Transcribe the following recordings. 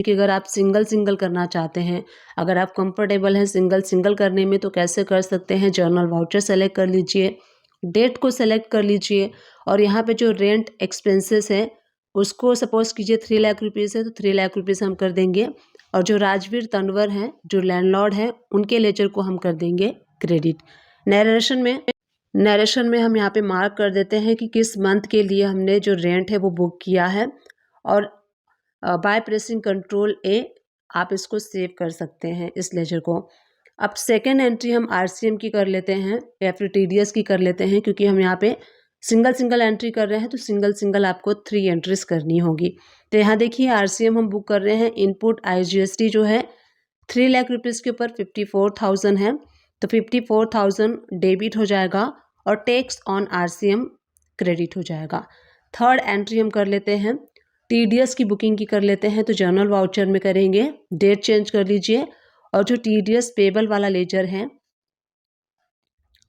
कि अगर आप सिंगल सिंगल करना चाहते हैं, अगर आप कंफर्टेबल हैं सिंगल सिंगल करने में, तो कैसे कर सकते हैं। जर्नल वाउचर सेलेक्ट कर लीजिए, डेट को सेलेक्ट कर लीजिए और यहाँ पे जो रेंट एक्सपेंसेस है उसको सपोज कीजिए 3 लाख रुपीज़ है तो 3 लाख रुपीज़ हम कर देंगे। और जो राजवीर तंवर हैं जो लैंडलॉर्ड हैं उनके लेजर को हम कर देंगे क्रेडिट। नरेशन में हम यहाँ पे मार्क कर देते हैं कि किस मंथ के लिए हमने जो रेंट है वो बुक किया है और बाय प्रेसिंग कंट्रोल ए आप इसको सेव कर सकते हैं इस लेजर को। अब सेकेंड एंट्री हम आरसीएम की कर लेते हैं या फिर टीडीएस की कर लेते हैं, क्योंकि हम यहाँ पे सिंगल सिंगल एंट्री कर रहे हैं तो सिंगल सिंगल आपको 3 एंट्रीज करनी होगी। तो यहाँ देखिए आरसीएम हम बुक कर रहे हैं। इनपुट आईजीएसटी जो है 3 लाख रुपीज़ के ऊपर 54,000 है, तो 54,000 डेबिट हो जाएगा और टैक्स ऑन आरसीएम क्रेडिट हो जाएगा। थर्ड एंट्री हम कर लेते हैं टीडीएस की बुकिंग की कर लेते हैं, तो जर्नल वाउचर में करेंगे, डेट चेंज कर लीजिए और जो टीडीएस पेबल वाला लेजर है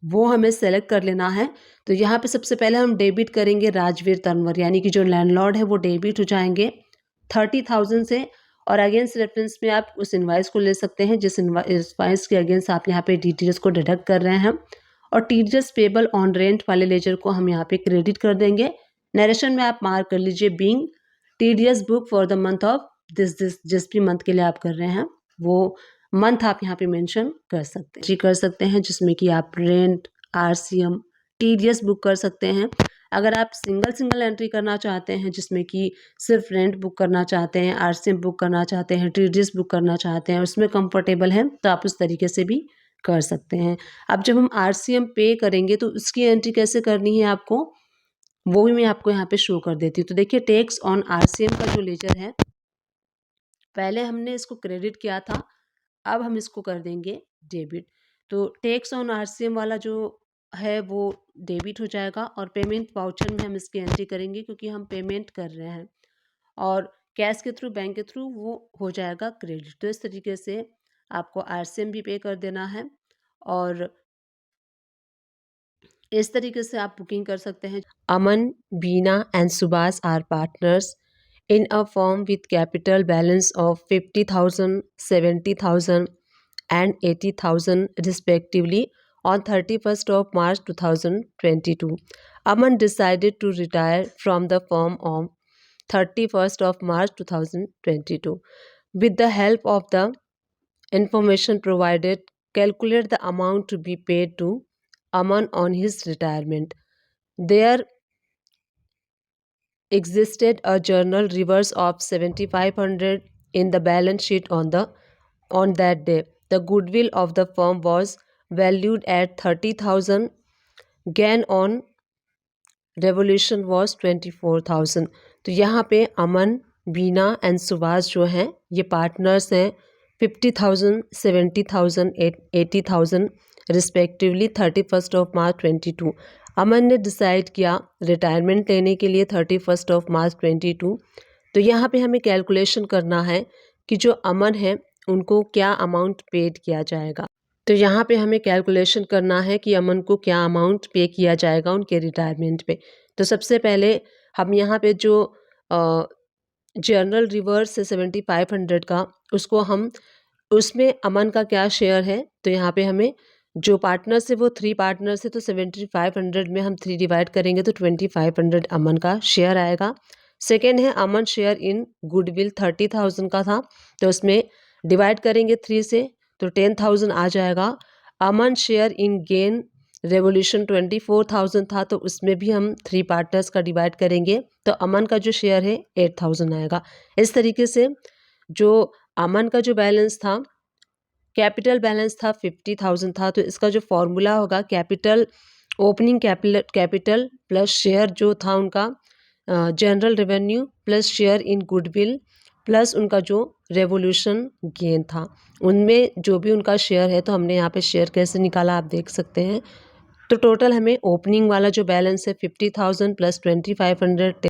वो हमें सेलेक्ट कर लेना है। तो यहाँ पे सबसे पहले हम डेबिट करेंगे राजवीर तंवर, यानी कि जो लैंडलॉर्ड है वो डेबिट हो जाएंगे 30,000 से। और अगेंस्ट रेफरेंस में आप उस इनवाइस को ले सकते हैं जिस इनवाइस के अगेंस्ट आप यहाँ पे टीडीएस को डिडक्ट कर रहे हैं। और टीडीएस पेबल ऑन रेंट वाले लेजर को हम यहाँ पे क्रेडिट कर देंगे। नरेशन में आप मार्क कर लीजिए being TDS book for the month of this जिस भी मंथ के लिए आप कर रहे हैं वो मंथ आप यहाँ पे मेंशन कर सकते हैं जिसमें कि आप रेंट, आरसीएम, टीडीएस बुक कर सकते हैं। अगर आप सिंगल सिंगल एंट्री करना चाहते हैं जिसमें कि सिर्फ रेंट बुक करना चाहते हैं, आरसीएम बुक करना चाहते हैं, टीडीएस बुक करना चाहते हैं, उसमें कंफर्टेबल हैं तो आप उस तरीके से भी कर सकते हैं। अब जब हम आरसीएम पे करेंगे तो उसकी एंट्री कैसे करनी है आपको, वो भी मैं आपको यहाँ पे शो कर देती हूँ। तो देखिए टैक्स ऑन आरसीएम का जो लेजर है पहले हमने इसको क्रेडिट किया था, अब हम इसको कर देंगे डेबिट। तो टैक्स ऑन आरसीएम वाला जो है वो डेबिट हो जाएगा और पेमेंट वाउचर में हम इसकी एंट्री करेंगे क्योंकि हम पेमेंट कर रहे हैं और कैश के थ्रू, बैंक के थ्रू वो हो जाएगा क्रेडिट। तो इस तरीके से आपको आरसीएम भी पे कर देना है और इस तरीके से आप बुकिंग कर सकते हैं। Aman, Bina and Subhash are partners in a firm with capital balance of 50,000, 70,000 and 80,000 respectively on 31st of March 2022. Aman decided to retire from the firm on 31st of March 2022. With the help of the information provided, calculate the amount to be paid to Aman on his retirement. There existed a journal reverse of 7,500 in the balance sheet on that day. The goodwill of the firm was valued at 30,000. Gain on revolution was 24,000. तो यहाँ पे अमन, Bina and Subhash जो हैं ये partners हैं 50,000, 70,000, 80,000 respectively 31st of March 22। अमन ने decide किया retirement लेने के लिए 31st ऑफ मार्च 22। तो यहाँ पे हमें कैलकुलेशन करना है कि जो अमन है उनको क्या अमाउंट पेड किया जाएगा। तो यहाँ पे हमें कैलकुलेशन करना है कि अमन को क्या अमाउंट पे किया जाएगा उनके रिटायरमेंट पे। तो सबसे पहले हम यहाँ पे जो जर्नल रिवर्स है 7,500 का, उसको हम उसमें अमन का क्या शेयर है, तो यहाँ पे हमें जो पार्टनर्स है वो 3 पार्टनर्स है तो 7,500 में हम 3 डिवाइड करेंगे तो 2,500 अमन का शेयर आएगा। सेकेंड है अमन शेयर इन गुडविल 30,000 का था तो उसमें डिवाइड करेंगे 3 से तो 10,000 आ जाएगा। अमन शेयर इन गेन रेवोल्यूशन 24,000 था तो उसमें भी हम 3 पार्टनर्स का डिवाइड करेंगे तो अमन का जो शेयर है 8,000 आएगा। इस तरीके से जो अमन का जो बैलेंस था, कैपिटल बैलेंस था 50,000 था तो इसका जो फॉर्मूला होगा capital, opening capital plus share जो था उनका general revenue plus share in goodwill plus उनका जो रेवोल्यूशन गेन था, उनमें जो भी उनका शेयर है तो हमने यहाँ पे शेयर कैसे निकाला आप देख सकते हैं। तो टोटल हमें ओपनिंग वाला जो बैलेंस है 50,000 प्लस 2,500